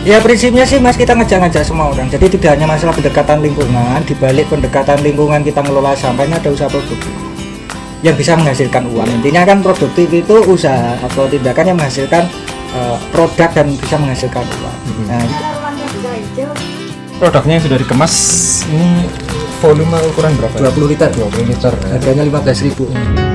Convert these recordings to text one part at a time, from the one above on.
Ya prinsipnya sih Mas, kita ngajak-ngajak semua orang. Jadi tidak hanya masalah pendekatan lingkungan, di balik pendekatan lingkungan kita ngelola sampah ini ada usaha produktif yang bisa menghasilkan uang. Intinya kan produktif itu usaha atau tindakan yang menghasilkan produk dan bisa menghasilkan uang. Nah, Produknya yang sudah dikemas ini volume ukuran berapa? 20 liter. 20 liter. Harganya 15.000.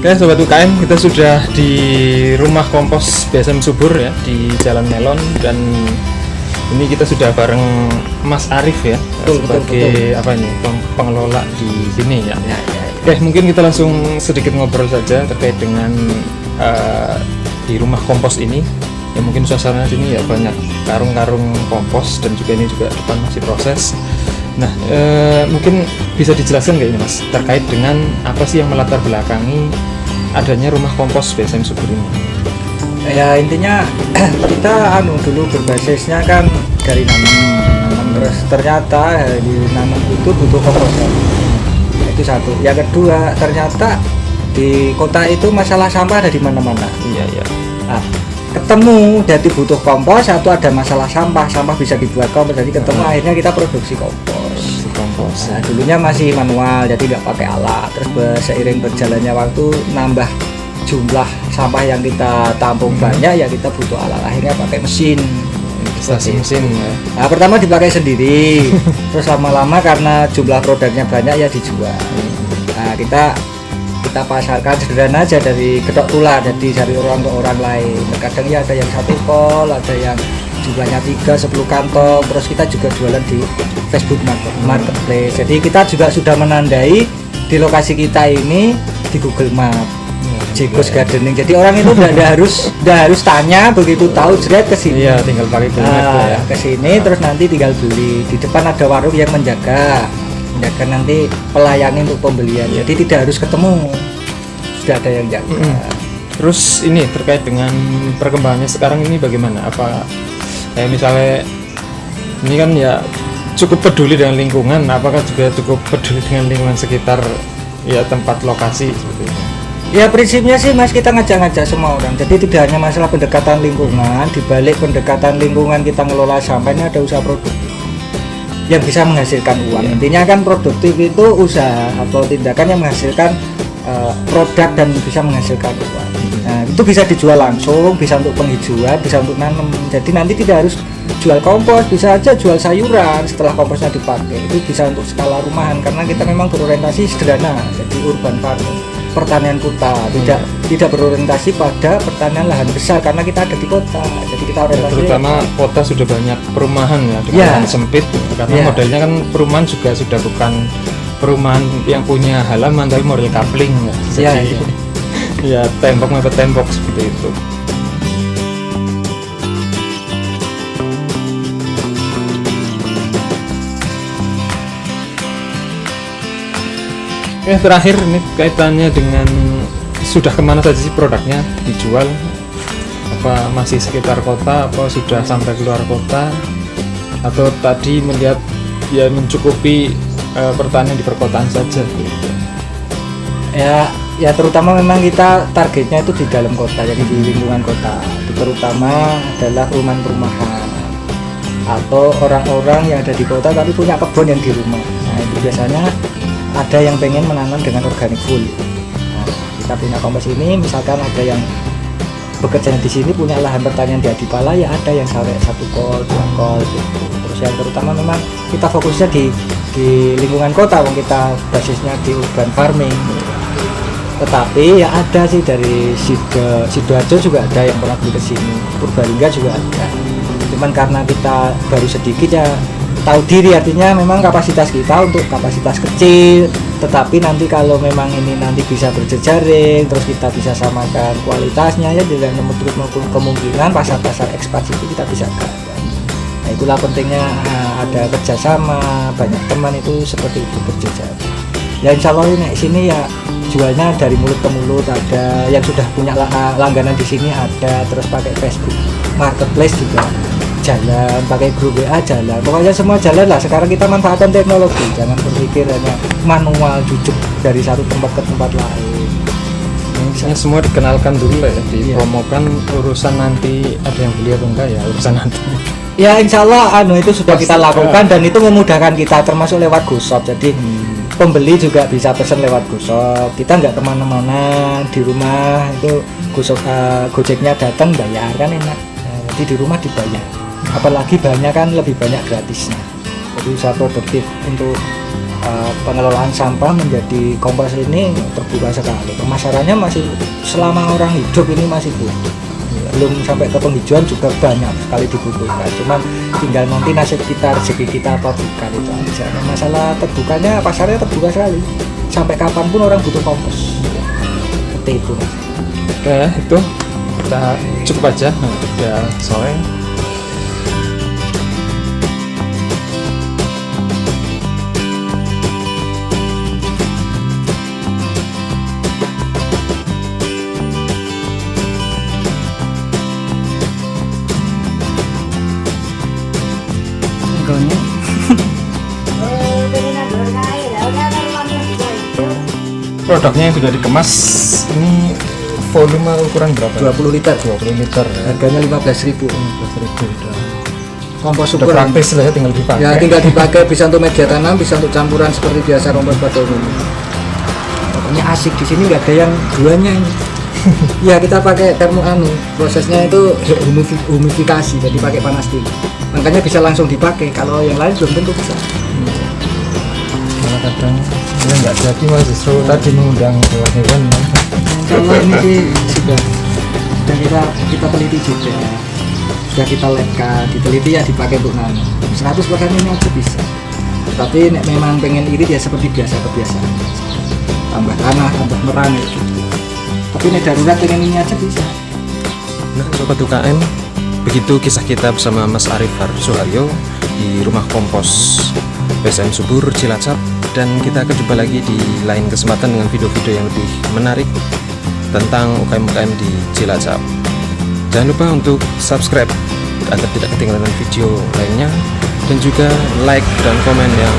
Oke Sobat UKM, kita sudah di rumah kompos BSM Subur ya, di Jalan Melon, dan ini kita sudah bareng Mas Arif ya, sebagai apa ini, pengelola di sini ya. Oke, mungkin kita langsung sedikit ngobrol saja terkait dengan di rumah kompos ini. Ya mungkin suasana sini ya banyak karung-karung kompos, dan juga ini juga depan masih proses. Nah, mungkin bisa dijelaskan nggak ini Mas, terkait dengan apa sih yang melatar belakangi adanya rumah kompos BSM Subur ini? Ya intinya kita dulu berbasisnya kan dari nanam, terus ternyata di nanam itu butuh kompos. Itu satu. Yang kedua, ternyata di kota itu masalah sampah ada di mana-mana. Iya. Nah, ketemu jadi butuh kompos, satu ada masalah sampah bisa dibuat kompos, jadi ketemu akhirnya kita produksi kompos. Nah, dulunya masih manual, jadi nggak pakai alat. Terus seiring berjalannya waktu nambah jumlah sampah yang kita tampung banyak, ya kita butuh alat. Akhirnya pakai mesin. Mesin ya. Nah, pertama dipakai sendiri, terus lama-lama karena jumlah produknya banyak ya dijual. Nah, kita pasarkan sederhana aja dari gedok tular, jadi dari orang ke orang lain. Terkadang ya ada yang 1 kol, ada yang jumlahnya 3, 10 kantong. Terus kita juga jualan di Facebook Marketplace. Jadi kita juga sudah menandai di lokasi kita ini di Google Map, Jekos Gardening. Jadi orang itu udah harus tanya, begitu tahu jerat ke sini. Iya, tinggal pakai Google Map ya. Ke sini terus nanti tinggal beli. Di depan ada warung yang menjaga nanti pelayani untuk pembelian. Jadi tidak harus ketemu, sudah ada yang jaga. Terus ini terkait dengan perkembangannya sekarang ini bagaimana? Apa kayak misalnya ini kan ya cukup peduli dengan lingkungan, apakah juga cukup peduli dengan lingkungan sekitar ya tempat lokasi seperti itu? Ya prinsipnya sih Mas, kita ngajak-ngajak semua orang. Jadi tidak hanya masalah pendekatan lingkungan, di balik pendekatan lingkungan kita ngelola sampah ini ada usaha produktif yang bisa menghasilkan uang. Intinya kan produktif itu usaha atau tindakan yang menghasilkan produk dan bisa menghasilkan uang. Nah, itu bisa dijual langsung, bisa untuk penghijauan, bisa untuk nanam. Jadi nanti tidak harus jual kompos, bisa aja jual sayuran setelah komposnya dipakai. Itu bisa untuk skala rumahan karena kita memang berorientasi sederhana, jadi urban farming, pertanian kota, tidak berorientasi pada pertanian lahan besar karena kita ada di kota. Jadi kita orientasi terutama kota sudah banyak perumahan ya dengan lahan sempit, karena modelnya kan perumahan juga sudah bukan perumahan yang punya halaman tapi model coupling ya. Jadi ya tembok mepet tembok seperti itu. Terakhir ini kaitannya dengan sudah kemana saja sih produknya dijual? Apa masih sekitar kota, apa sudah sampai keluar kota, atau tadi melihat ya mencukupi pertanian di perkotaan saja gitu? Ya terutama memang kita targetnya itu di dalam kota, jadi di lingkungan kota. Itu terutama adalah perumahan-perumahan atau orang-orang yang ada di kota tapi punya kebun yang di rumah. Nah itu biasanya ada yang pengen menanam dengan organik full. Nah, kita punya kompos ini, misalkan ada yang bekerja di sini punya lahan pertanian di Adipala, ya ada yang sampai 1 kol, 2 kol gitu. Terus yang terutama memang kita fokusnya di lingkungan kota, kita basisnya di urban farming. Tetapi ya ada sih dari Sidoarjo juga ada yang pernah beli ke sini, Purbalingga juga ada. Itu cuman karena kita baru sedikit ya tahu diri, artinya memang kapasitas kita untuk kapasitas kecil, tetapi nanti kalau memang ini nanti bisa berjejaring terus kita bisa samakan kualitasnya ya, dengan menutup kemungkinan pasar-pasar ekspansi itu kita bisa gagal. Nah itulah pentingnya ada kerjasama, banyak teman itu seperti itu berjejaring. Ya insya Allah ini sini ya jualnya dari mulut ke mulut, ada yang sudah punya langganan di sini ada, terus pakai Facebook Marketplace juga jalan, pakai grup WA jalan, pokoknya semua jalan lah. Sekarang kita manfaatkan teknologi, jangan berpikir hanya manual jujuk dari satu tempat ke tempat lain. Misalnya semua dikenalkan dulu lah ya, dipromokan. Urusan nanti ada yang beli atau enggak ya urusan nanti. Ya insya Allah itu sudah kita lakukan dan itu memudahkan kita, termasuk lewat GoShop. Jadi pembeli juga bisa pesan lewat GoShop, kita nggak kemana-mana, di rumah itu GoShop, Gojeknya datang bayar kan enak. Jadi di rumah dibayar, apalagi banyak kan lebih banyak gratisnya. Jadi usaha produktif untuk pengelolaan sampah menjadi Kompos ini terbuka sekali. Pemasarannya masih selama orang hidup ini masih butuh, belum sampai ke penghijauan juga banyak sekali dibutuhkan, cuman tinggal nanti nasib kita, rezeki kita apa bukan, itu aja. Masalah terbukanya, pasarnya terbuka sekali, sampai kapanpun orang butuh kompos, seperti itu Mas. Oke, itu kita cukup aja, udah sore. Produknya yang sudah dikemas ini volume ukuran berapa? 20 liter. 20 liter ya. Harganya 15.000. 15.000 udah. Kompos Sudah super praktis lah ya, tinggal dipakai. ya, tinggal dipakai, bisa untuk media tanam, bisa untuk campuran seperti biasa kompos pada umumnya. Pokoknya asik, di sini nggak ada yang duanya ini. Ya kita pakai prosesnya itu humifikasi, jadi pakai panas tinggi, makanya bisa langsung dipakai. Kalau yang lain belum tentu bisa. Kadang ya nggak jadi Mas, justru tadi mengundang hewan-hewan. Kalau ini sih sudah kita teliti juga, sudah kita labkan, diteliti ya dipakai untuk nanam. 100% ini aja bisa. Tapi nek memang pengen irit ya seperti biasa kebiasaan, tambah tanah, tambah merang gitu. Tapi nek darurat pengen ini aja bisa. Nah, Sobat UKM, begitu kisah kita bersama Mas Arif Suharyo di Rumah Kompos BSM Subur Cilacap, dan kita akan jumpa lagi di lain kesempatan dengan video-video yang lebih menarik tentang UKM-UKM di Cilacap. Jangan lupa untuk subscribe agar tidak ketinggalan video lainnya, dan juga like dan komen yang